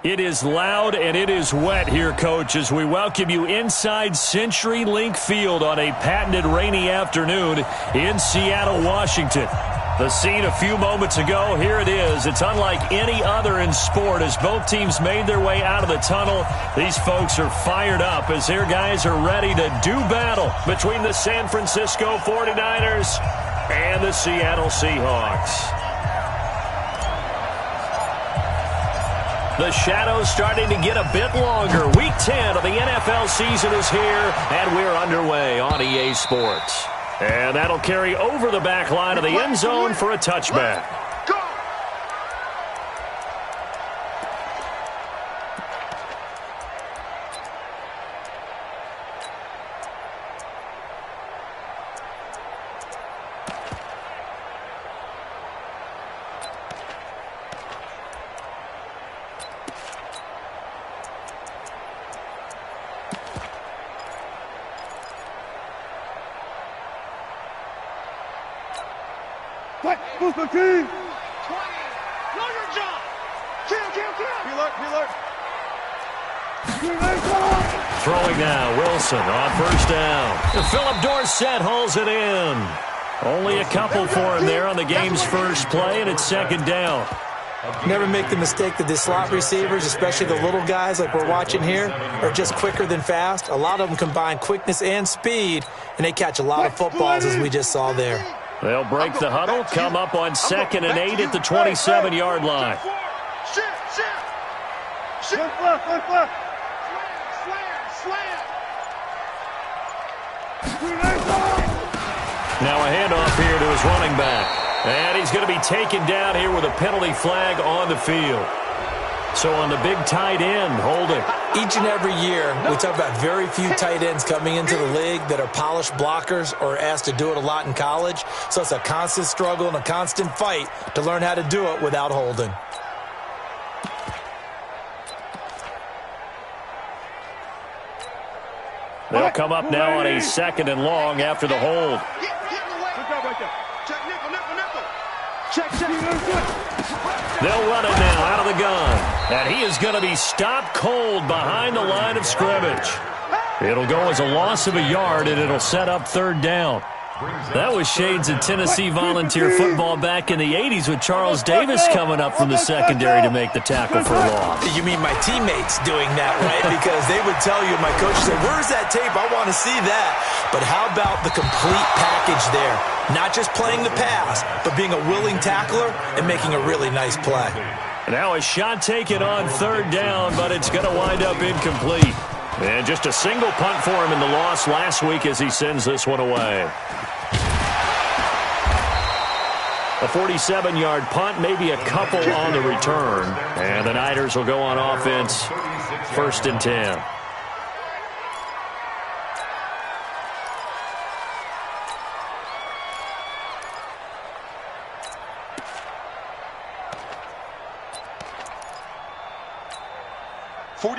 It is loud and it is wet here, Coach, as we welcome you inside CenturyLink Field on a patented rainy afternoon in Seattle, Washington. The scene a few moments ago, here it is. It's unlike any other in sport as both teams made their way out of the tunnel. These folks are fired up as their guys are ready to do battle between the San Francisco 49ers and the Seattle Seahawks. The shadow's starting to get a bit longer. Week 10 of the NFL season is here, and we're underway on EA Sports. And that'll carry over the back line of the end zone for a touchback. Move the team. 20. Know your job. Throwing now, Wilson on first down. Philip Dorsett hauls it in. Only a couple for him there on the game's first play, and it's second down. Never make the mistake that the slot receivers, especially the little guys like we're watching here, are just quicker than fast. A lot of them combine quickness and speed, and they catch a lot of footballs as we just saw there. They'll break the huddle, come up on 2nd and 8 at the 27-yard line. Now a handoff here to his running back. And he's going to be taken down here with a penalty flag on the field. So on the big tight end, holding. Each and every year, we talk about very few tight ends coming into the league that are polished blockers or asked to do it a lot in college. So it's a constant struggle and a constant fight to learn how to do it without holding. They'll come up now on a 2nd and long after the hold. They'll run it now out of the gun. And he is going to be stopped cold behind the line of scrimmage. It'll go as a loss of a yard, and it'll set up 3rd down. That was shades of Tennessee volunteer football back in the 80s with Charles Davis coming up from the secondary to make the tackle for a loss. You mean my teammates doing that, right? Because they would tell you, my coach said, where's that tape? I want to see that. But how about the complete package there? Not just playing the pass, but being a willing tackler and making a really nice play. Now a shot taken on 3rd down, but it's going to wind up incomplete. And just a single punt for him in the loss last week as he sends this one away. A 47-yard punt, maybe a couple on the return. And the Niners will go on offense, 1st and 10.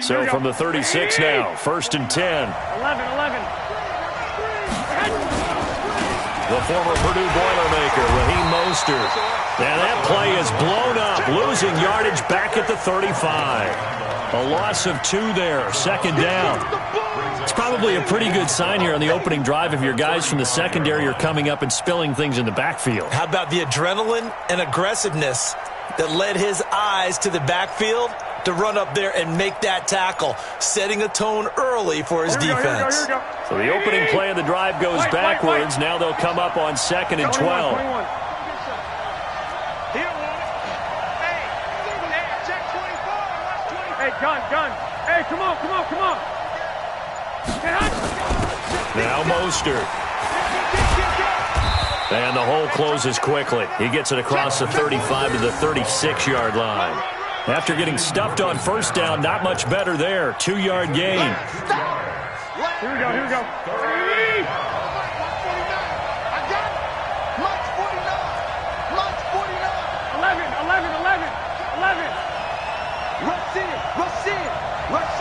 So from the 36 now, 1st and 10. 11. The former Purdue Boilermaker, Raheem Mostert. And that play is blown up, losing yardage back at the 35. A loss of 2 there, 2nd down. It's probably a pretty good sign here on the opening drive if your guys from the secondary are coming up and spilling things in the backfield. How about the adrenaline and aggressiveness that led his eyes to the backfield to run up there and make that tackle, setting a tone early for his defense. So the opening play of the drive goes backwards. Now they'll come up on 2nd and 12. Hey, gun. Hey, come on. Now Mostert. And the hole closes quickly. He gets it across the 35 to the 36-yard line. After getting stuffed on 1st down, not much better there. 2-yard gain. Here we go. I got it. March 49. 11. Rush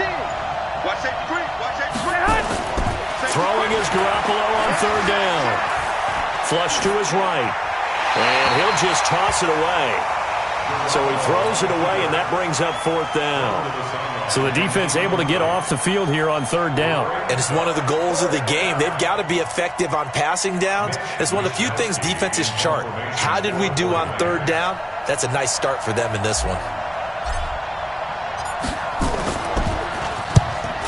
in. Watch that break. Throwing is Garoppolo on 3rd down. Flush to his right. And he'll just toss it away. So he throws it away, and that brings up 4th down. So the defense able to get off the field here on 3rd down. And it's one of the goals of the game. They've got to be effective on passing downs. It's one of the few things defenses chart. How did we do on 3rd down? That's a nice start for them in this one.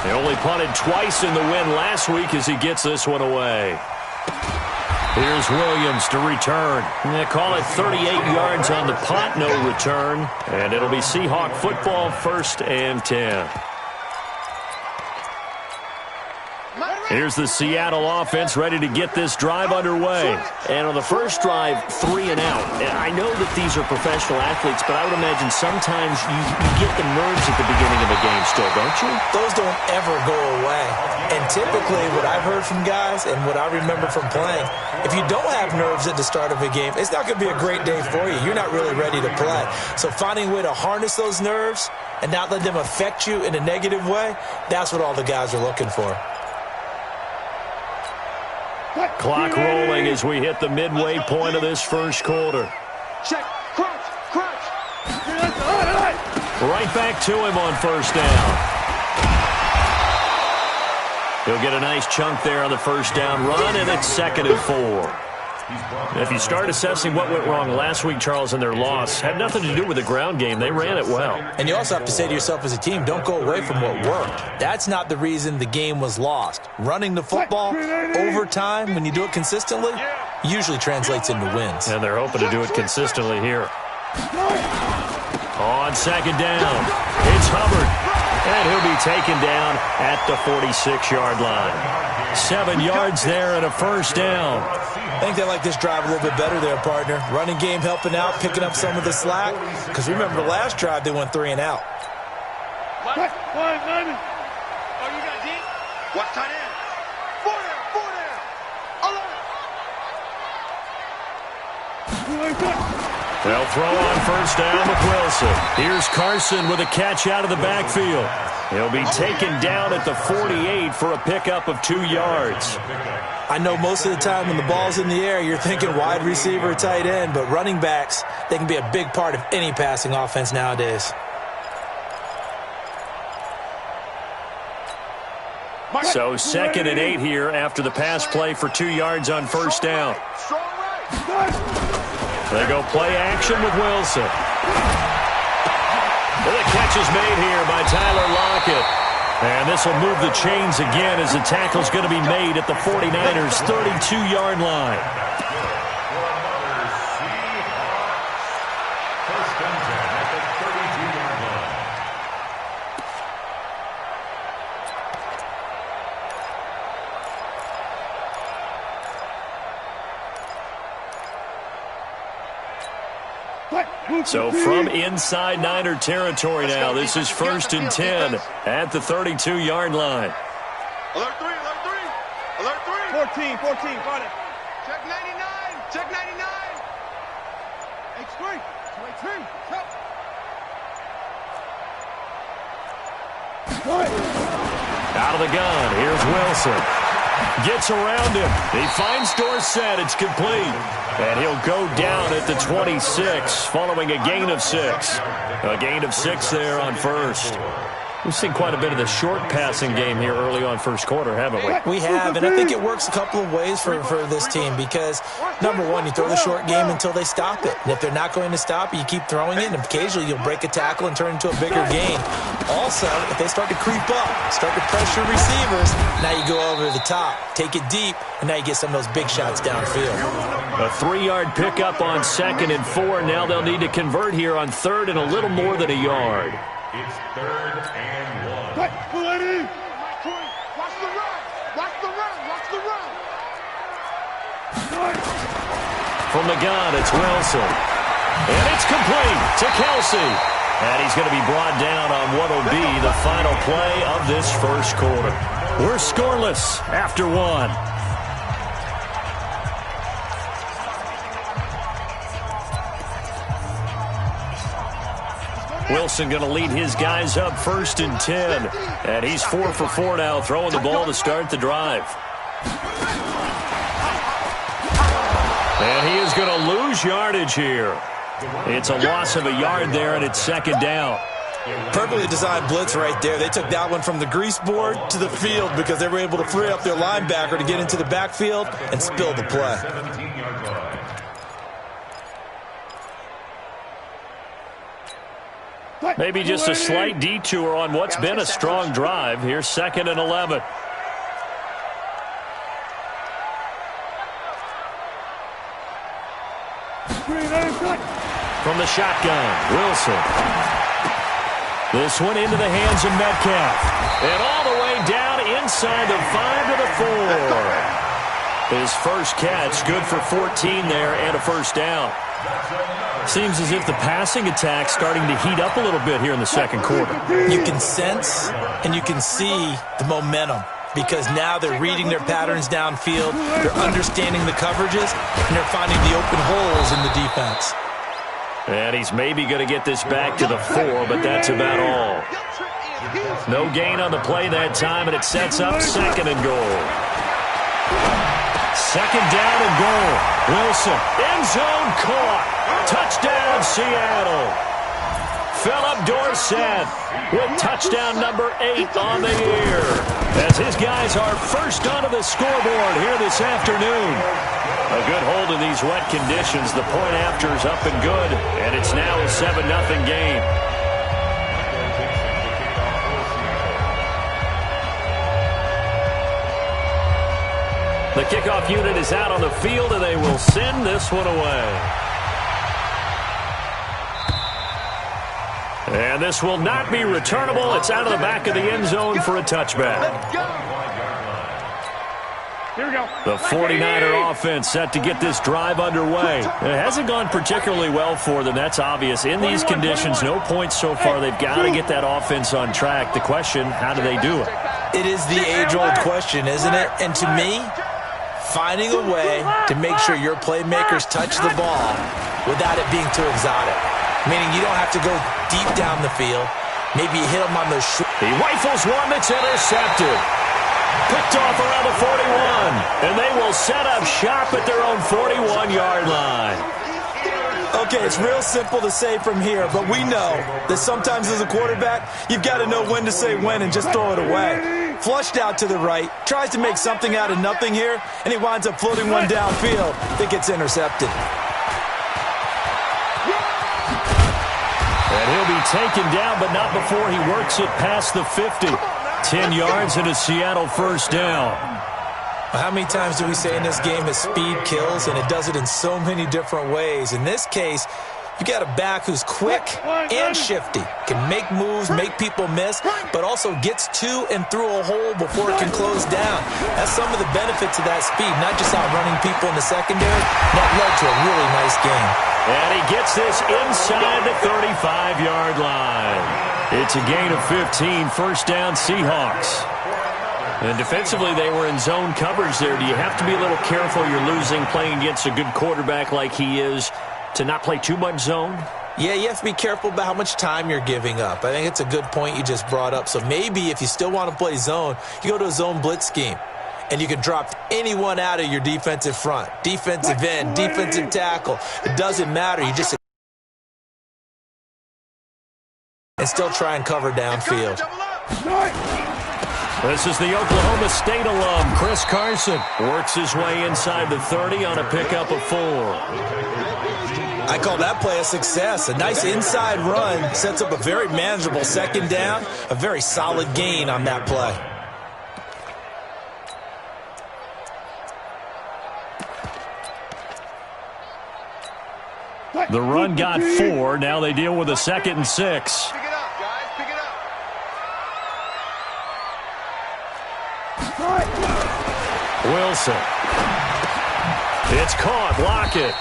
They only punted twice in the win last week as he gets this one away. Here's Williams to return. They call it 38 yards on the punt, no return. And it'll be Seahawk football, 1st and 10. Here's the Seattle offense ready to get this drive underway. And on the first drive, 3 and out. And I know that these are professional athletes, but I would imagine sometimes you get the nerves at the beginning of a game still, don't you? Those don't ever go away. And typically what I've heard from guys and what I remember from playing, if you don't have nerves at the start of a game, it's not going to be a great day for you. You're not really ready to play. So finding a way to harness those nerves and not let them affect you in a negative way, that's what all the guys are looking for. Clock rolling as we hit the midway point of this first quarter. Check, crouch, crouch. Right back to him on 1st down. He'll get a nice chunk there on the 1st down run, and it's 2nd and 4. If you start assessing what went wrong last week, Charles, in their loss, had nothing to do with the ground game. They ran it well. And you also have to say to yourself as a team, don't go away from what worked. That's not the reason the game was lost. Running the football over time, when you do it consistently, usually translates into wins. And they're hoping to do it consistently here. On 2nd down, it's Hubbard. And he'll be taken down at the 46-yard line. 7 yards there and a 1st down. I think they like this drive a little bit better there, partner. Running game helping out, picking up some of the slack. Because remember, the last drive, they went 3 and out. Oh, you got deep? Watch tight end. 4 down. They'll throw on 1st down with Wilson. Here's Carson with a catch out of the backfield. He'll be taken down at the 48 for a pickup of 2 yards. I know most of the time when the ball's in the air, you're thinking wide receiver, tight end, but running backs, they can be a big part of any passing offense nowadays. So 2nd and 8 here after the pass play for 2 yards on 1st down. They go play action with Wilson. And the catch is made here by Tyler Lockett. And this will move the chains again as the tackle's going to be made at the 49ers' 32-yard line. So from inside Niner territory now, this is 1st and 10 at the 32-yard line. Alert 3, alert 3. Alert 3. 14, got it. Check 99, check 99. H3, help. Out of the gun, here's Wilson. Gets around him. He finds Dorsett. It's complete. And he'll go down at the 26 following a gain of 6. A gain of 6 there on 1st. We've seen quite a bit of the short passing game here early on 1st quarter, haven't we? We have, and I think it works a couple of ways for this team because, number one, you throw the short game until they stop it. And if they're not going to stop it, you keep throwing it, and occasionally you'll break a tackle and turn into a bigger gain. Also, if they start to creep up, start to pressure receivers, now you go over the top, take it deep, and now you get some of those big shots downfield. A 3-yard pickup on 2nd and 4. Now they'll need to convert here on 3rd and a little more than a yard. It's 3rd and 1. Watch the run. Watch the run. From the gun, it's Wilson. And it's complete to Kelsey. And he's going to be brought down on what will be the final play of this 1st quarter. We're scoreless after 1. Wilson going to lead his guys up 1st and 10. And he's 4 for 4 now, throwing the ball to start the drive. And he is going to lose yardage here. It's a loss of a yard there, and it's second down. Perfectly designed blitz right there. They took that one from the grease board to the field because they were able to free up their linebacker to get into the backfield and spill the play. Maybe just a slight detour on what's been a strong drive. Here's 2nd and 11. From the shotgun, Wilson. This one into the hands of Metcalf. And all the way down inside the 5 to the 4. His first catch, good for 14 there and a first down. Seems as if the passing attack's starting to heat up a little bit here in the second quarter. You can sense and you can see the momentum because now they're reading their patterns downfield, they're understanding the coverages, and they're finding the open holes in the defense. And he's maybe going to get this back to the 4, but that's about all. No gain on the play that time, and it sets up 2nd and goal. 2nd down and goal. Wilson, end zone caught. Touchdown, Seattle. Philip Dorsett with touchdown number 8 on the year. As his guys are first onto the scoreboard here this afternoon. A good hold in these wet conditions. The point after is up and good, and it's now a 7-0 game. The kickoff unit is out on the field, and they will send this one away. And this will not be returnable. It's out of the back of the end zone for a touchback. Here we go. The 49er offense set to get this drive underway. It hasn't gone particularly well for them. That's obvious. In these conditions, no points so far. They've got to get that offense on track. The question, how do they do it? It is the age-old question, isn't it? And to me, finding a way to make sure your playmakers touch the ball without it being too exotic. Meaning you don't have to go deep down the field. Maybe you hit them on those short. He rifles one that's intercepted. Picked off around the 41. And they will set up shop at their own 41-yard line. Okay, it's real simple to say from here, but we know that sometimes as a quarterback, you've got to know when to say when and just throw it away. Flushed out to the right, tries to make something out of nothing here, and he winds up floating one downfield that gets intercepted. And he'll be taken down, but not before he works it past the 50. 10 yards and a Seattle first down. How many times do we say in this game that speed kills, and it does it in so many different ways? In this case, you got a back who's quick and shifty, can make moves, make people miss, but also gets to and through a hole before it can close down. That's some of the benefits of that speed, not just outrunning people in the secondary. That led to a really nice game. And he gets this inside the 35-yard line. It's a gain of 15, first down Seahawks. And defensively, they were in zone coverage there. Do you have to be a little careful? You're losing, playing against a good quarterback like he is, to not play too much zone? Yeah, you have to be careful about how much time you're giving up. I think it's a good point you just brought up. So maybe if you still want to play zone, you go to a zone blitz scheme. And you can drop anyone out of your defensive front. Defensive end, defensive tackle. It doesn't matter. You just... and still try and cover downfield. This is the Oklahoma State alum, Chris Carson. Works his way inside the 30 on a pickup of 4. I call that play a success. A nice inside run sets up a very manageable second down. A very solid gain on that play. The run got 4. Now they deal with a 2nd and 6. Pick it up, guys. Pick it up. Wilson. It's caught. Block it.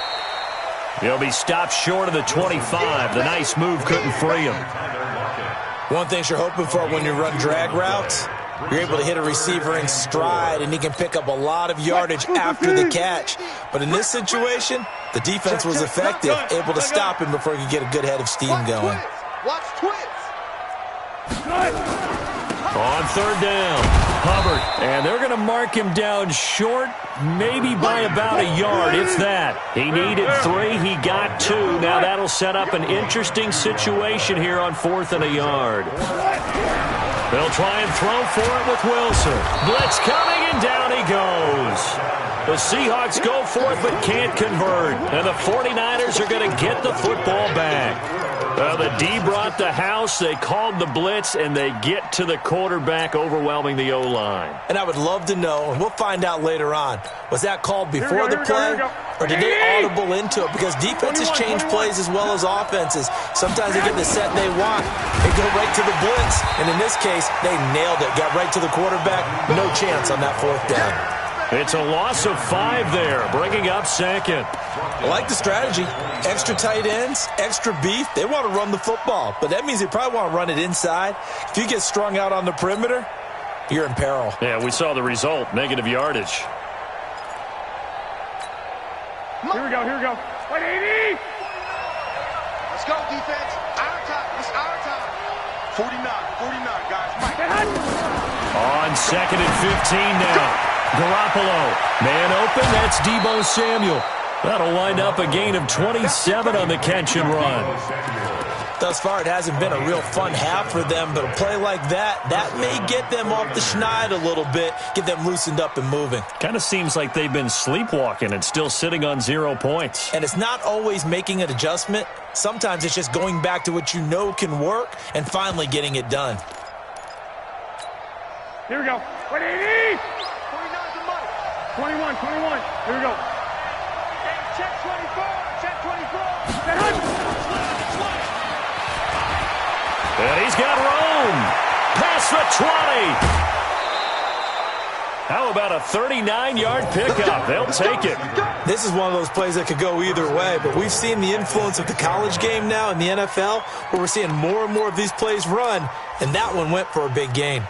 He'll be stopped short of the 25. The nice move couldn't free him. One thing you're hoping for when you run drag routes, you're able to hit a receiver in stride, and he can pick up a lot of yardage after the catch. But in this situation, the defense was effective, able to stop him before he could get a good head of steam going. Watch twits. On third down, Hubbard. And they're going to mark him down short, maybe by about a yard, if that. He needed 3. He got 2. Now that'll set up an interesting situation here on 4th and a yard. They'll try and throw for it with Wilson. Blitz coming, and down he goes. The Seahawks go for it but can't convert. And the 49ers are going to get the football back. The D brought the house. They called the blitz, and they get to the quarterback, overwhelming the O-line. And I would love to know, and we'll find out later on, was that called before the play, or did they audible into it? Because defenses change plays as well as offenses. Sometimes they get the set they want. They go right to the blitz, and in this case, they nailed it. Got right to the quarterback. No chance on that 4th down. It's a loss of 5 there, bringing up 2nd. I like the strategy. Extra tight ends, extra beef. They want to run the football, but that means they probably want to run it inside. If you get strung out on the perimeter, you're in peril. Yeah, we saw the result, negative yardage. Here we go. 180. Let's go, defense. Our time. It's our time. 49, guys. Mike. On 2nd and 15 now. Garoppolo, man open, that's Deebo Samuel. That'll wind up a gain of 27 on the catch and run. Thus far, it hasn't been a real fun half for them, but a play like that may get them off the schneid a little bit, get them loosened up and moving. Kind of seems like they've been sleepwalking and still sitting on 0 points. And it's not always making an adjustment. Sometimes it's just going back to what you know can work and finally getting it done. Here we go. 180. 21. Here we go. Check 24. And he's got room. Past the 20. How about a 39-yard pickup? They'll take it. This is one of those plays that could go either way, but we've seen the influence of the college game now in the NFL, where we're seeing more and more of these plays run, and that one went for a big gain.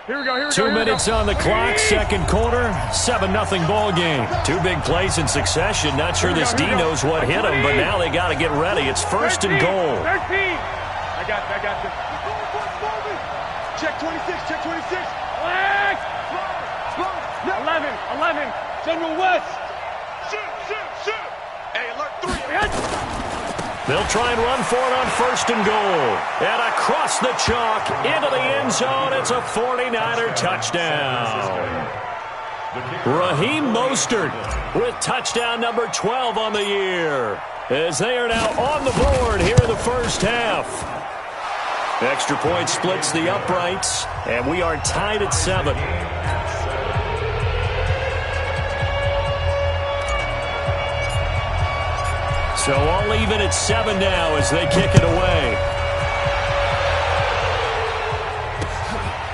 Here we go. 2 minutes on the clock, 2nd quarter, 7-0 ball game. 2 big plays in succession. Not sure this D knows what hit him, but now they got to get ready. It's 1st and goal. 13. I got you. Check 26. 11. General West. Shoot. Hey, alert 3. They'll try and run for it on 1st and goal. And across the chalk, into the end zone, it's a 49er touchdown. Raheem Mostert with touchdown number 12 on the year, as they are now on the board here in the first half. Extra point splits the uprights, and we are tied at 7. So all even at 7 now as they kick it away.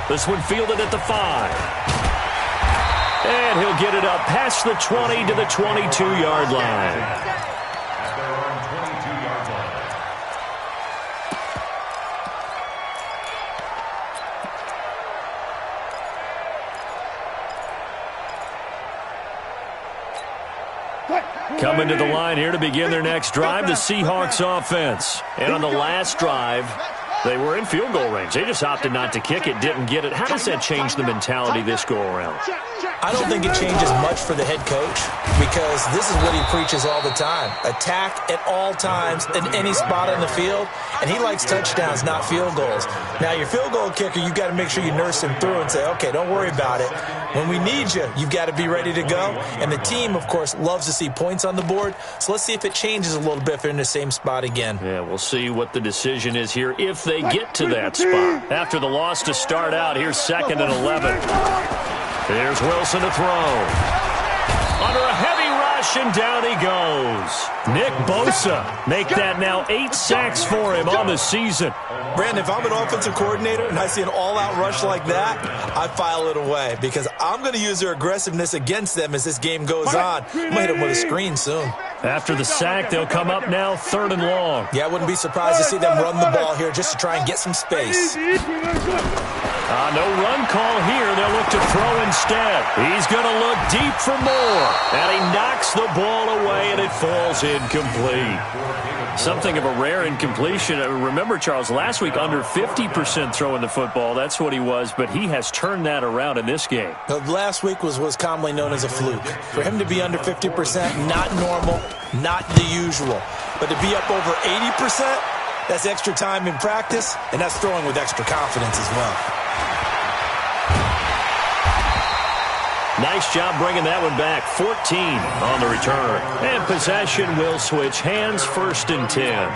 This one fielded at the 5. And he'll get it up past the 20 to the 22-yard line. Coming to the line here to begin their next drive, the Seahawks offense. And on the last drive, they were in field goal range. They just opted not to kick it, didn't get it. How does that change the mentality this go-around? I don't think it changes much for the head coach, because this is what he preaches all the time. Attack at all times in any spot on the field, and he likes touchdowns, not field goals. Now, your field goal kicker, you've got to make sure you nurse him through and say, okay, don't worry about it. When we need you, you've got to be ready to go. And the team, of course, loves to see points on the board, so let's see if it changes a little bit if they're in the same spot again. Yeah, we'll see what the decision is here if they get to that spot. After the loss to start out, here's 2nd and 11. Here's Wilson to throw. Under a heavy rush, and down he goes. Nick Bosa make that now 8 sacks for him on the season. Brandon, if I'm an offensive coordinator and I see an all-out rush like that, I file it away, because I'm going to use their aggressiveness against them as this game goes on. I'm going to hit them with a screen soon. After the sack, they'll come up now 3rd and long. Yeah, I wouldn't be surprised to see them run the ball here just to try and get some space. No run call here. They'll look to throw instead. He's going to look deep for more. And he knocks the ball away, and it falls incomplete. Something of a rare incompletion. Remember, Charles, last week under 50% throwing the football. That's what he was, but he has turned that around in this game. Last week was commonly known as a fluke. For him to be under 50%, not normal, not the usual. But to be up over 80%, that's extra time in practice, and that's throwing with extra confidence as well. Nice job bringing that one back. 14 on the return. And possession will switch hands, 1st and 10.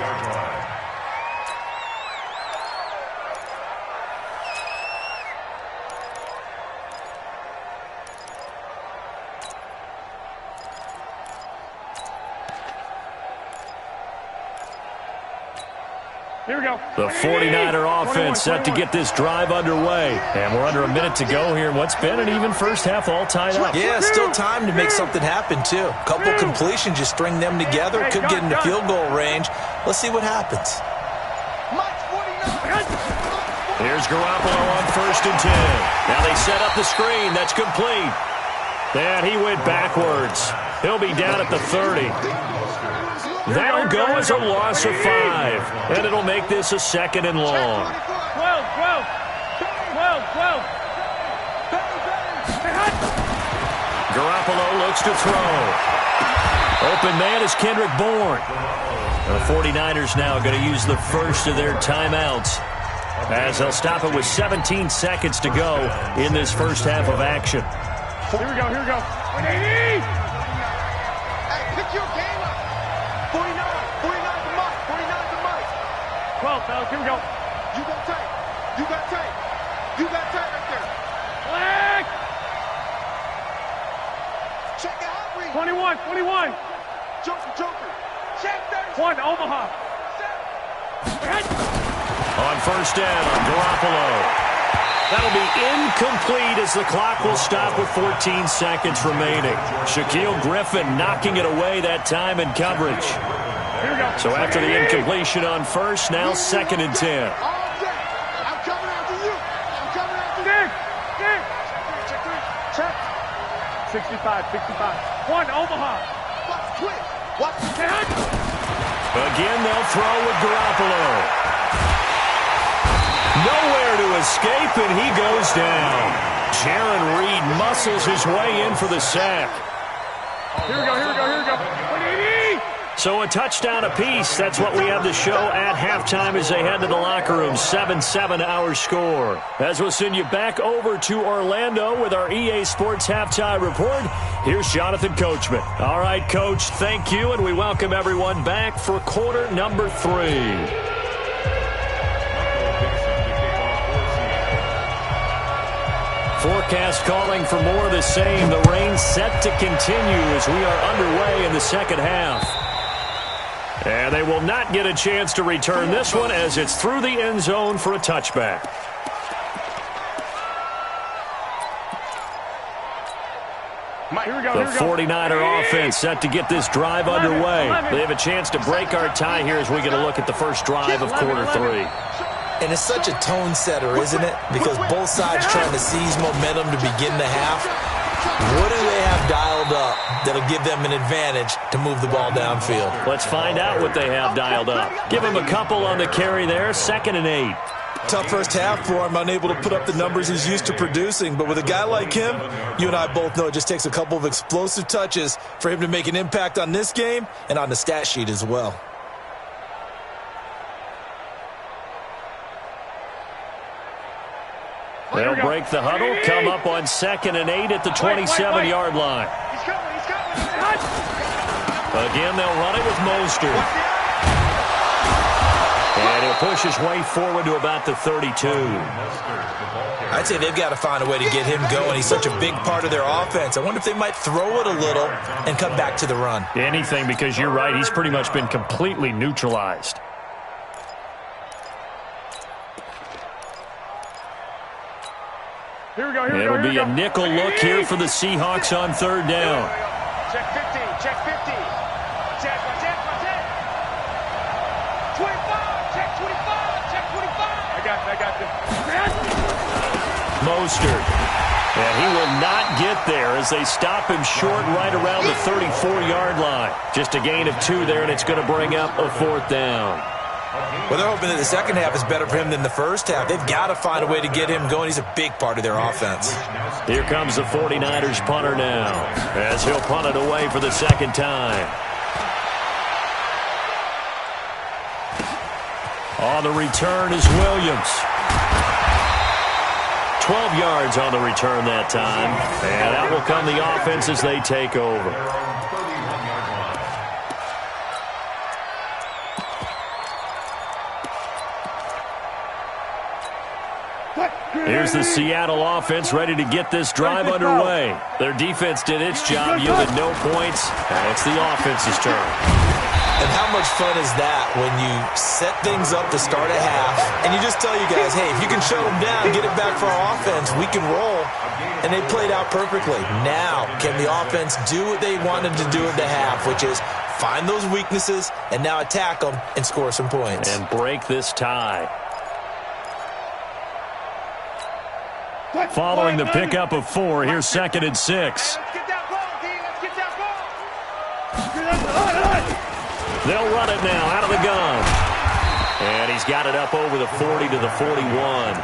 Here we go. The 49er offense set to get this drive underway. And we're under a minute to go here in what's been an even first half, all tied up. Yeah, still time to make something happen, too. Couple completions, just string them together. Could get into field goal range. Let's see what happens. Here's Garoppolo on 1st and 10. Now they set up the screen. That's complete. And he went backwards. He'll be down at the 30. That'll go as a loss of 5. And it'll make this a 2nd and long. 12. Garoppolo looks to throw. Open man is Kendrick Bourne. The 49ers now going to use the first of their timeouts, as they'll stop it with 17 seconds to go in this first half of action. Here we go. 180. Hey, pick your game up. 49 the mark. 12, fellas, here we go. You got tape. You got tape right there. Flag. Check the hot read. 21. Joker. Check 1, Omaha. On 1st down, Garoppolo. That'll be incomplete as the clock will stop with 14 seconds remaining. Shaquille Griffin knocking it away that time in coverage. So after the incompletion on 1st, now 2nd and 10. I'm coming after you. Check. 65. 1, Omaha. Watch the catch. Again, they'll throw with Garoppolo. Nowhere to escape, and he goes down. Jaron Reed muscles his way in for the sack. Here we go. 180. So a touchdown apiece. That's what we have to show at halftime as they head to the locker room. 7-7 our score. As we'll send you back over to Orlando with our EA Sports Halftime Report, here's Jonathan Coachman. All right, Coach, thank you, and we welcome everyone back for quarter number 3. Forecast calling for more of the same. The rain set to continue as we are underway in the second half. And they will not get a chance to return this one as it's through the end zone for a touchback. The 49er offense set to get this drive underway. They have a chance to break our tie here as we get a look at the first drive of quarter 3. And it's such a tone setter, isn't it? Because both sides trying to seize momentum to begin the half. What do they have dialed up that'll give them an advantage to move the ball downfield? Let's find out what they have dialed up. Give him a couple on the carry there, 2nd and 8. Tough first half for him, unable to put up the numbers he's used to producing. But with a guy like him, you and I both know it just takes a couple of explosive touches for him to make an impact on this game and on the stat sheet as well. They'll break the huddle, come up on 2nd and 8 at the 27-yard line. Again, they'll run it with Mostert. And he'll push his way forward to about the 32. I'd say they've got to find a way to get him going. He's such a big part of their offense. I wonder if they might throw it a little and come back to the run. Anything, because you're right. He's pretty much been completely neutralized. Here we go. It'll be a nickel look here for the Seahawks on 3rd down. Check 15. Check 25. Check 25. I got this. Mostert. And he will not get there as they stop him short right around the 34-yard line. Just a gain of 2 there, and it's going to bring up a 4th down. Well, they're hoping that the second half is better for him than the first half. They've got to find a way to get him going. He's a big part of their offense. Here comes the 49ers punter now, as he'll punt it away for the second time. On the return is Williams. 12 yards on the return that time. And out will come the offense as they take over. Here's the Seattle offense ready to get this drive underway. Their defense did its job, yielded no points. Now it's the offense's turn. And how much fun is that when you set things up to start a half and you just tell you guys, hey, if you can shut them down, get it back for our offense, we can roll. And they played out perfectly. Now, can the offense do what they wanted to do at the half, which is find those weaknesses and now attack them and score some points. And break this tie. Following the pickup of 4, here's 2nd and 6. Let's get that ball, D. Let's get that ball. They'll run it now out of the gun. And he's got it up over the 40 to the 41.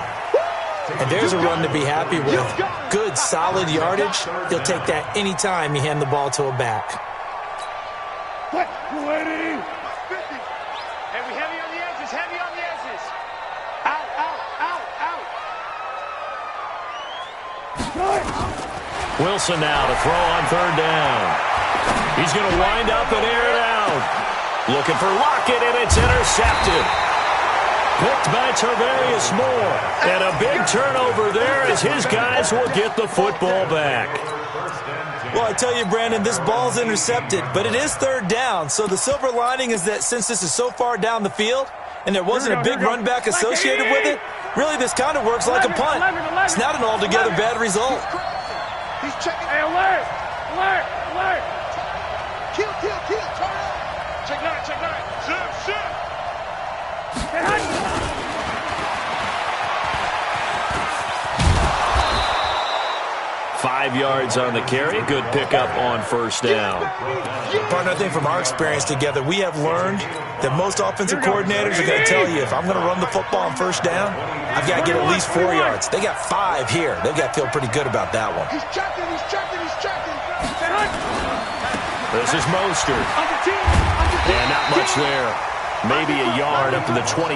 And there's a run to be happy with. Good, solid yardage. He'll take that anytime you hand the ball to a back. Hey, we heavy on the edges, heavy on the edges. Out, out, out, out. Wilson now to throw on 3rd down. He's going to wind up and air it out. Looking for Lockett, and it's intercepted. Picked by Tarvarius Moore. And a big turnover there as his guys will get the football back. Well, I tell you, Brandon, this ball's intercepted, but it is 3rd down. So the silver lining is that since this is so far down the field and there wasn't a big run back associated with it, really this kind of works like a punt. It's not an altogether bad result. He's checking. Hey, alert! Alert! Alert! Kill, kill, kill! Turn up! Check 9, check 9. Zip, zip! Hey, 5 yards on the carry. Good pickup on 1st down. Partner, I think from our experience together, we have learned that most offensive coordinators are going to tell you, if I'm going to run the football on 1st down, I've got to get at least 4 yards. They got 5 here. They've got to feel pretty good about that one. He's checking, he's checking, he's checking. This is Mostert. And not much there. Maybe a yard up to the 24.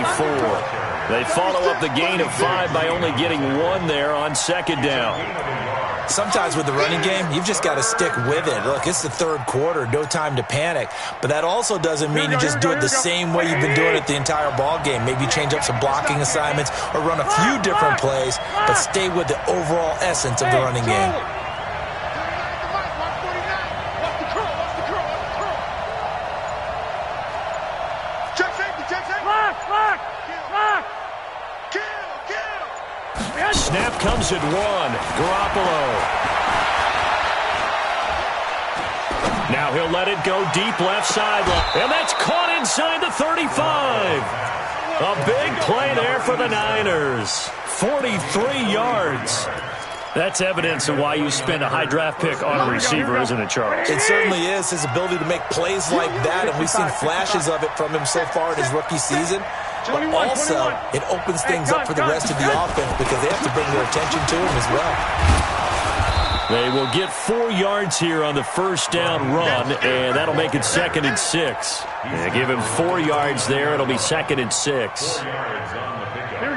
They follow up the gain of 5 by only getting 1 there on 2nd down. Sometimes with the running game, you've just got to stick with it. Look, it's the 3rd quarter, no time to panic. But that also doesn't mean you just do it the same way you've been doing it the entire ball game. Maybe change up some blocking assignments or run a few different plays, but stay with the overall essence of the running game. Snap comes at 1. Garoppolo. Now he'll let it go deep left sideline. And that's caught inside the 35. A big play there for the Niners. 43 yards. That's evidence of why you spend a high draft pick on a receiver, isn't it, Charles? It certainly is. His ability to make plays like that, and we've seen flashes of it from him so far in his rookie season. But also, it opens things up for the rest of the offense because they have to bring their attention to him as well. They will get 4 yards here on the 1st down run, and that'll make it 2nd and 6. Yeah, give him 4 yards there. It'll be 2nd and 6.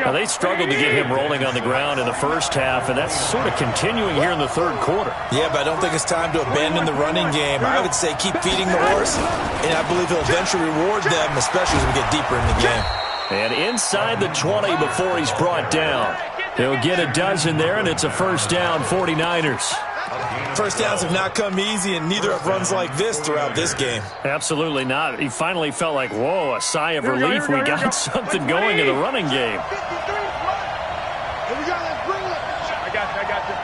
Now, they struggled to get him rolling on the ground in the 1st half, and that's sort of continuing here in the 3rd quarter. Yeah, but I don't think it's time to abandon the running game. I would say keep feeding the horse, and I believe he'll eventually reward them, especially as we get deeper in the game. And inside the 20 before he's brought down. He'll get a dozen there, and it's a 1st down, 49ers. 1st downs have not come easy, and neither have runs like this throughout this game. Absolutely not. He finally felt like, whoa, a sigh of relief. We got something going in the running game. Here we go, let's bring it. I got you.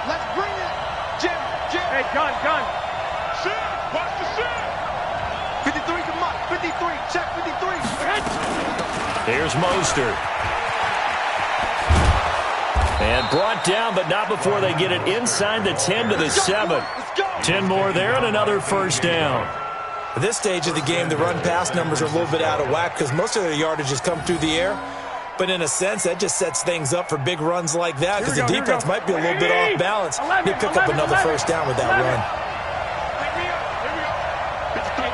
Let's bring it. Jim. Hey, gun. Sit. Watch the sit. 53 to Mike. 53. Check 53. Here's Mostert. And brought down, but not before they get it inside the 10 to the 7. 10 more there and another first down. At this stage of the game, the run-pass numbers are a little bit out of whack because most of their yardage has come through the air. But in a sense, that just sets things up for big runs like that because the defense might be a little bit off balance. They pick up another first down with that run.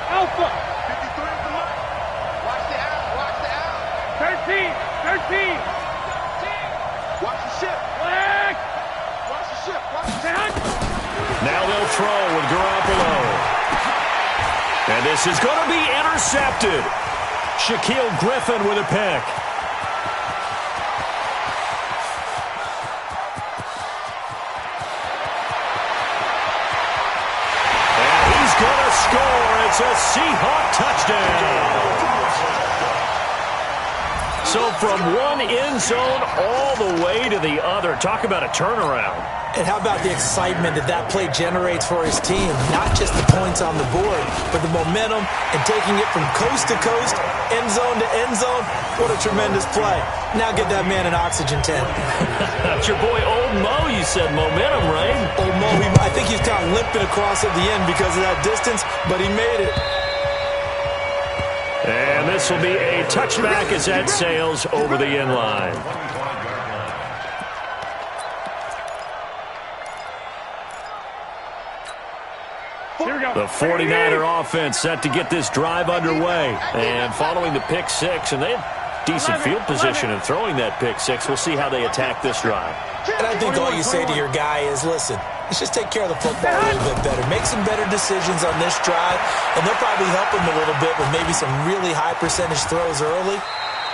Alpha. 53 is the mark. Watch the out. Watch the out. 13. Watch the ship. Watch the ship. Watch the ship. Now they'll throw with Garoppolo. And this is going to be intercepted. Shaquille Griffin with a pick. And he's going to score. It's a Seahawk touchdown. So from one end zone all the way to the other. Talk about a turnaround. And how about the excitement that play generates for his team? Not just the points on the board, but the momentum and taking it from coast to coast, end zone to end zone. What a tremendous play. Now get that man an oxygen tent. That's your boy Old Mo. You said momentum, right? Old Mo, I think he's kind of limping across at the end because of that distance, but he made it. And this will be a touchback as that sails over the end line. The 49er offense set to get this drive underway. And following the pick six, and they have decent field position in throwing that pick six. We'll see how they attack this drive. And I think all you say to your guy is, listen, let's just take care of the football a little bit better. Make some better decisions on this drive, and they'll probably help him a little bit with maybe some really high percentage throws early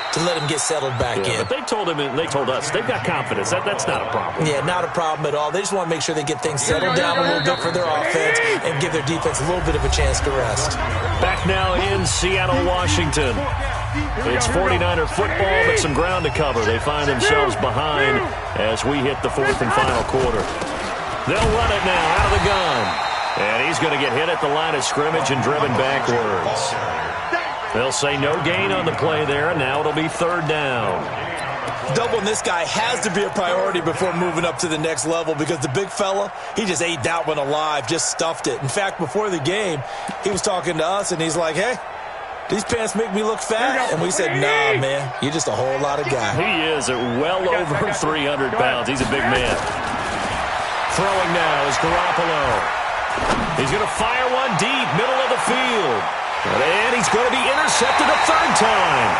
to let him get settled back in. But they told him, and they told us, they've got confidence. That's not a problem. Yeah, not a problem at all. They just want to make sure they get things settled down a little bit for their offense and give their defense a little bit of a chance to rest. Back now in Seattle, Washington. It's 49er football, but some ground to cover. They find themselves behind as we hit the fourth and final quarter. They'll run it now out of the gun. And he's going to get hit at the line of scrimmage and driven backwards. They'll say no gain on the play there, and now it'll be third down. Doubling this guy has to be a priority before moving up to the next level because the big fella, he just ate that one alive, just stuffed it. In fact, before the game, he was talking to us, and he's like, hey, these pants make me look fat. And we said, nah, man, you're just a whole lot of guy. He is at well over 300 pounds. He's a big man. Throwing now is Garoppolo. He's going to fire one deep, middle of the field. And he's going to be intercepted a third time.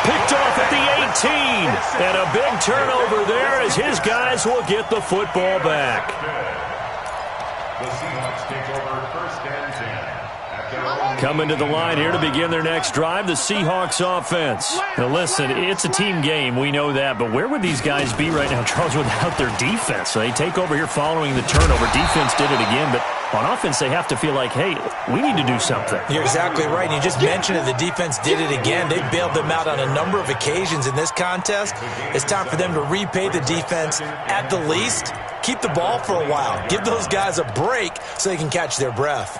Picked off at the 18. And a big turnover there as his guys will get the football back. The Seahawks take over first and 10. Coming to the line here to begin their next drive, the Seahawks offense. Now listen, it's a team game, we know that, but where would these guys be right now, Charles, without their defense? So they take over here following the turnover. Defense did it again, but on offense they have to feel like, hey, we need to do something. You're exactly right. You just mentioned it. The defense did it again. They bailed them out on a number of occasions in this contest. It's time for them to repay the defense at the least. Keep the ball for a while. Give those guys a break so they can catch their breath.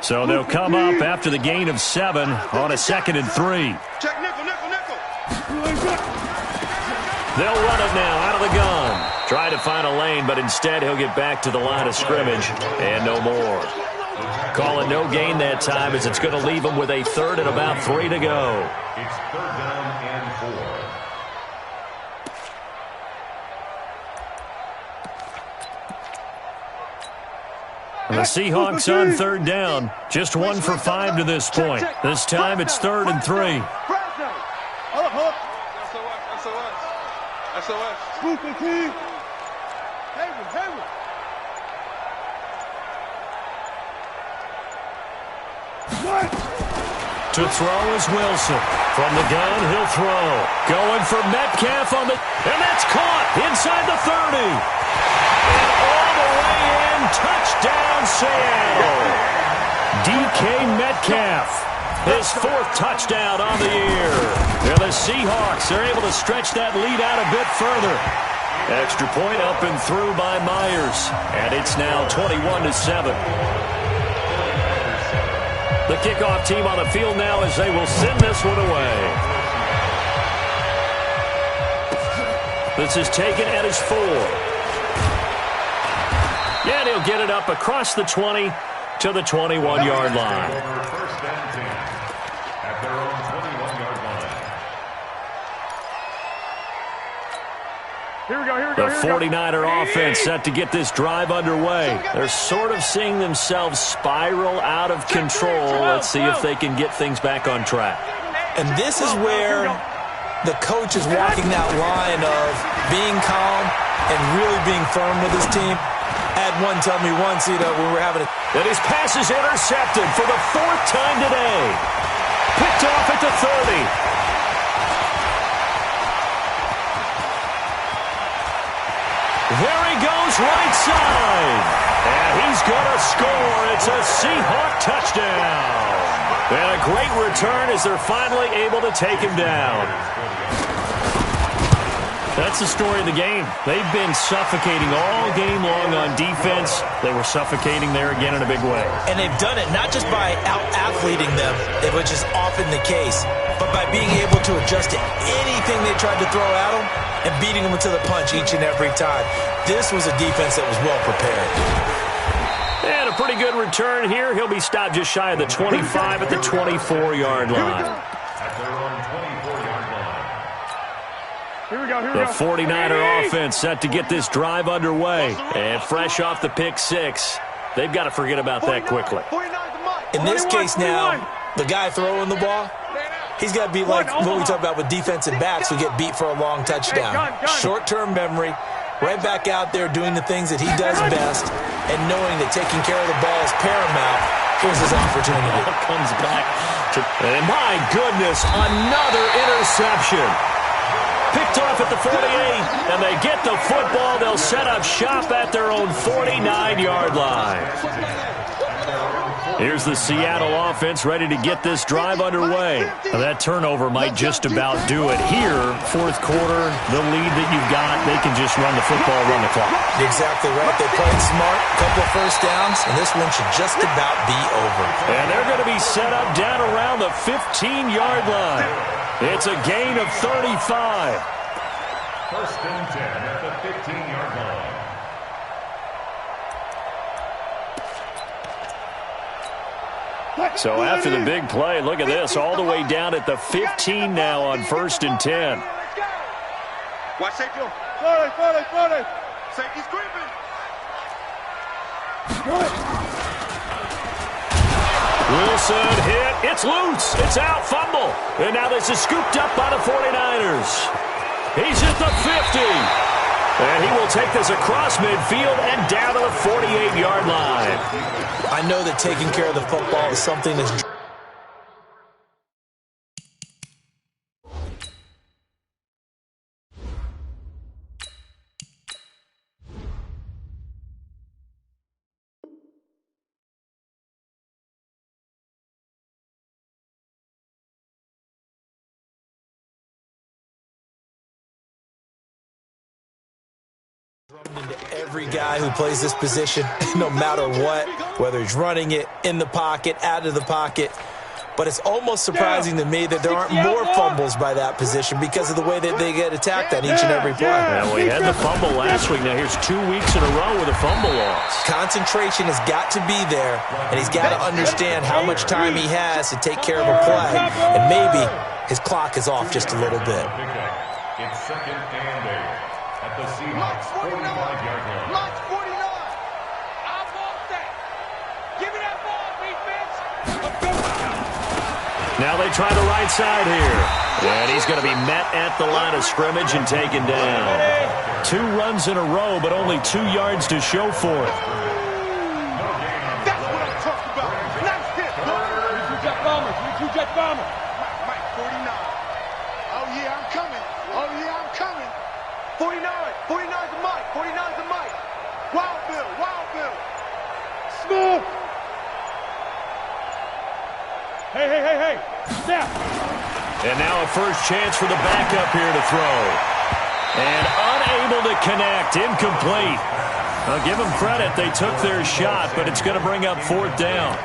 So they'll come up after the gain of 7 on a 2nd and 3. Check nickel. They'll run it now out of the gun. Try to find a lane, but instead he'll get back to the line of scrimmage and no more. Call it no gain that time as it's going to leave him with a third and about 3 to go. It's third down and 4. And the Seahawks on third down. Just 1 for 5 to this point. This time it's 3rd and 3. To throw is Wilson. From the gun, he'll throw. Going for Metcalf on the... And that's caught inside the 30. And all the way in. Touchdown, Seattle. DK Metcalf. His 4th touchdown on the year. And the Seahawks are able to stretch that lead out a bit further. Extra point up and through by Myers. And it's now 21-7. The kickoff team on the field now as they will send this one away. This is taken at his 4. Yeah, and he'll get it up across the 20 to the 21-yard line. First and 10 at their own 21-yard line. Here we go, here we go, The here we go. 49er offense set to get this drive underway. They're sort of seeing themselves spiral out of control. Let's see if they can get things back on track. And this is where the coach is walking that line of being calm and really being firm with his team. I had one tell me once, when we were having a... And his pass is intercepted for the 4th time today. Picked off at the 30. There he goes, right side. And he's going to score. It's a Seahawk touchdown. And a great return as they're finally able to take him down. That's the story of the game. They've been suffocating all game long on defense. They were suffocating there again in a big way. And they've done it not just by out-athleting them, which is often the case, but by being able to adjust to anything they tried to throw at them and beating them to the punch each and every time. This was a defense that was well prepared. And a pretty good return here. He'll be stopped just shy of the 25 at the 24-yard line. At their own 24-yard line. Here we go, here we The go. 49er offense set to get this drive underway. And fresh off the pick 6, they've got to forget about that quickly. In this case now, the guy throwing the ball, he's got to be like what we talk about with defensive backs who get beat for a long touchdown. Short-term memory, right back out there doing the things that he does best, and knowing that taking care of the ball is paramount. Here's his opportunity. Comes back to, and my goodness, another interception. Picked off at the 48, and they get the football. They'll set up shop at their own 49-yard line. Here's the Seattle offense ready to get this drive underway. Now, that turnover might just about do it here. 4th quarter, the lead that you've got, they can just run the football, run the clock. Exactly right. They played smart, a couple of first downs, and this one should just about be over. And they're going to be set up down around the 15-yard line. It's a gain of 35. First and 10 at the 15-yard line. So after the big play, look at this, all the way down at the 15 now on 1st and 10. Watch safety. 40. Safety's creeping. Wilson hit. It's loose. It's out. Fumble. And now this is scooped up by the 49ers. He's at the 50. And he will take this across midfield and down to the 48-yard line. I know that taking care of the football is something that's... into every guy who plays this position, no matter what, whether he's running it, in the pocket, out of the pocket. But it's almost surprising to me that there aren't more fumbles by that position because of the way that they get attacked on each and every play. Well, we had the fumble last week. Now here's 2 weeks in a row with a fumble loss. Concentration has got to be there, and he's got to understand how much time he has to take care of a play, and maybe his clock is off just a little bit. It's 2nd and 8 at the Seahawks 45-yard line. Lots 49. I want that. Give me that ball, defense. Now they try the right side here. And he's going to be met at the line of scrimmage and taken down. 2 runs in a row, but only 2 yards to show for it. That's what I'm talking about. Nice hit. You two jet bomber. Mike, 49. Oh, yeah, I'm coming. 49. 49's a Mike. 49's a Mike. Wild Bill. Smooth. Hey. Snap. And now a first chance for the backup here to throw. And unable to connect. Incomplete. I'll give them credit. They took their shot, but it's going to bring up 4th down.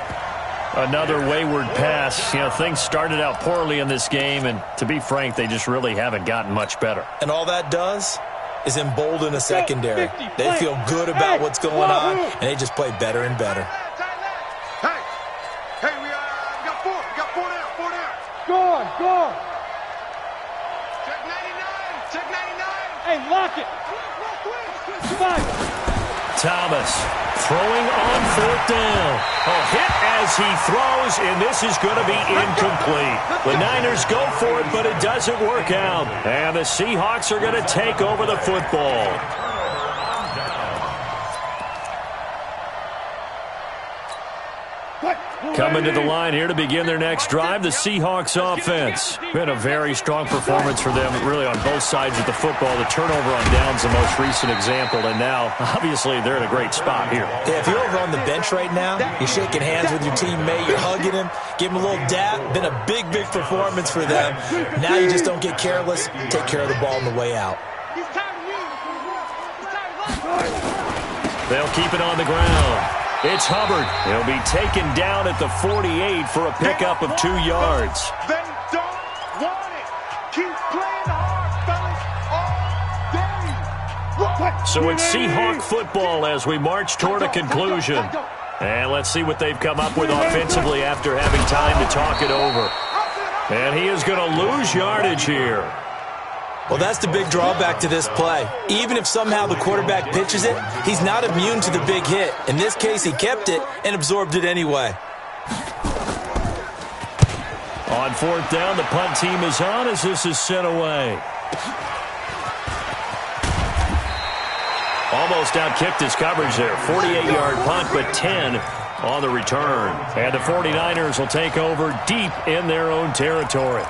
Another wayward pass. Things started out poorly in this game, and to be frank, they just really haven't gotten much better. And all that does is embolden a secondary. They feel good about what's going on, and they just play better and better. Hey, we got four. We got four down. Go. Check 99. Check 99. Hey, lock it. Thomas throwing on 4th down. A hit as he throws, and this is going to be incomplete. The Niners go for it, but it doesn't work out. And the Seahawks are going to take over the football. Coming to the line here to begin their next drive, the Seahawks offense. Been a very strong performance for them, really on both sides of the football. The turnover on downs the most recent example, and now, obviously, they're in a great spot here. Yeah, if you're over on the bench right now, you're shaking hands with your teammate, you're hugging him, give him a little dap. Been a big, big performance for them. Now you just don't get careless. Take care of the ball on the way out. They'll keep it on the ground. It's Hubbard. He'll be taken down at the 48 for a pickup of 2 yards. They don't want it. Keep playing hard, fellas, all day. So it's Seahawk football as we march toward a conclusion. And let's see what they've come up with offensively after having time to talk it over. And he is going to lose yardage here. Well, that's the big drawback to this play. Even if somehow the quarterback pitches it, he's not immune to the big hit. In this case, he kept it and absorbed it anyway. On 4th down, the punt team is on as this is sent away. Almost outkicked his coverage there. 48-yard punt, but 10 on the return. And the 49ers will take over deep in their own territory.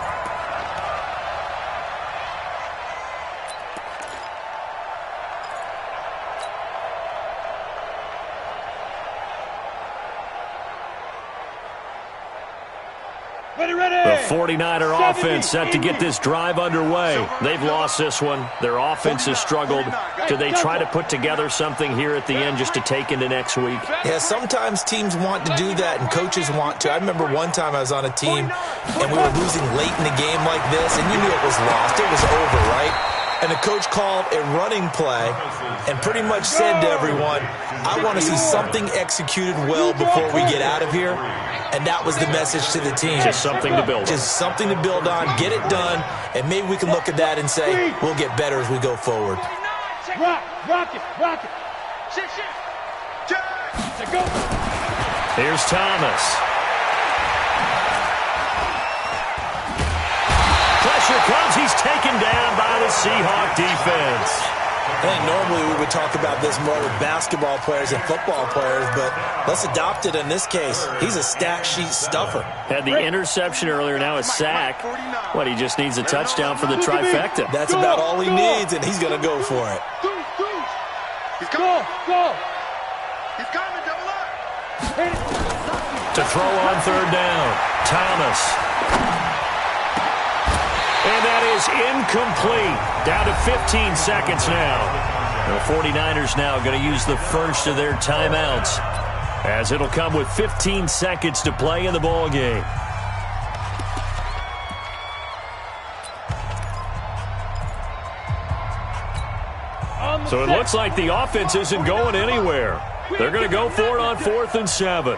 The 49er offense set to get this drive underway. They've lost this one. Their offense has struggled. Do they try to put together something here at the end just to take into next week? Yeah, sometimes teams want to do that and coaches want to. I remember one time I was on a team and we were losing late in the game like this, and you knew it was lost. It was over, right? And the coach called a running play and pretty much said to everyone, I want to see something executed well before we get out of here. And that was the message to the team. Just something to build on. Just something to build on, get it done, and maybe we can look at that and say, we'll get better as we go forward. Rock it. Go. Here's Thomas. Pressure comes. He's taken down by the Seahawk defense. I think normally we would talk about this more with basketball players and football players, but let's adopt it in this case. He's a stat sheet stuffer. Had the interception earlier, now a sack. What, he just needs a touchdown for the trifecta. That's about all he needs, and he's going to go for it. He's coming. Go. He's coming, double up. To throw on 3rd down, Thomas. And that is incomplete. Down to 15 seconds now. The 49ers now going to use the first of their timeouts, as it'll come with 15 seconds to play in the ball game. So it looks like the offense isn't going anywhere. They're going to go for it on 4th and 7.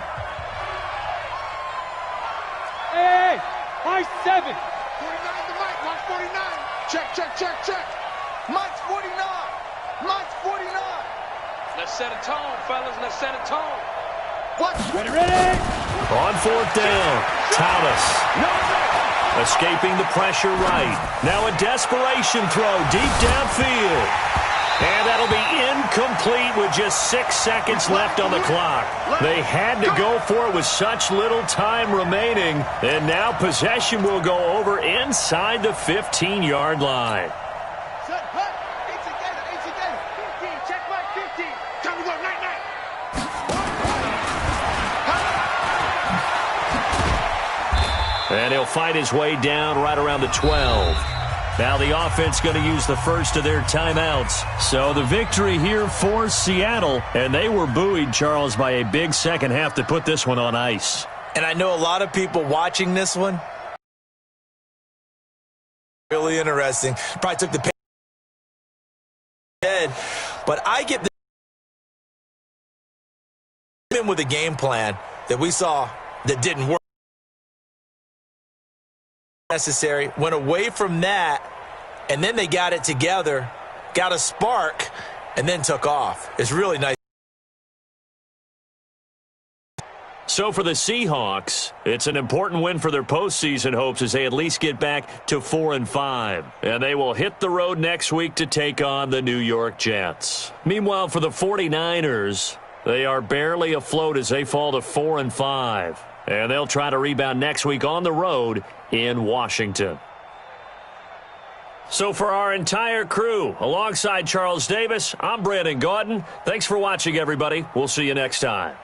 Hey, high 7. 49 to Mike. Mike's 49. Check. Mike's 49. Mike's 49. Let's set a tone, fellas. Let's set a tone. What? Ready. On 4th down, Thomas. Escaping the pressure right. Now a desperation throw deep downfield. And that'll be incomplete with just 6 seconds left on the clock. They had to go for it with such little time remaining. And now possession will go over inside the 15-yard line. Set, hut. Eight together. 15. Check Mike, 15. Time to go, night. And he'll fight his way down right around the 12. Now the offense going to use the first of their timeouts. So the victory here for Seattle. And they were buoyed, Charles, by a big second half to put this one on ice. And I know a lot of people watching this one, really interesting, probably took the in. But I get in with a game plan that we saw that didn't work. Necessary, went away from that, and then they got it together, got a spark, and then took off. It's really nice. So for the Seahawks, it's an important win for their postseason hopes as they at least get back to 4-5. And they will hit the road next week to take on the New York Jets. Meanwhile, for the 49ers, they are barely afloat as they fall to 4-5. And they'll try to rebound next week on the road in Washington. So for our entire crew, alongside Charles Davis, I'm Brandon Gaudin. Thanks for watching, everybody. We'll see you next time.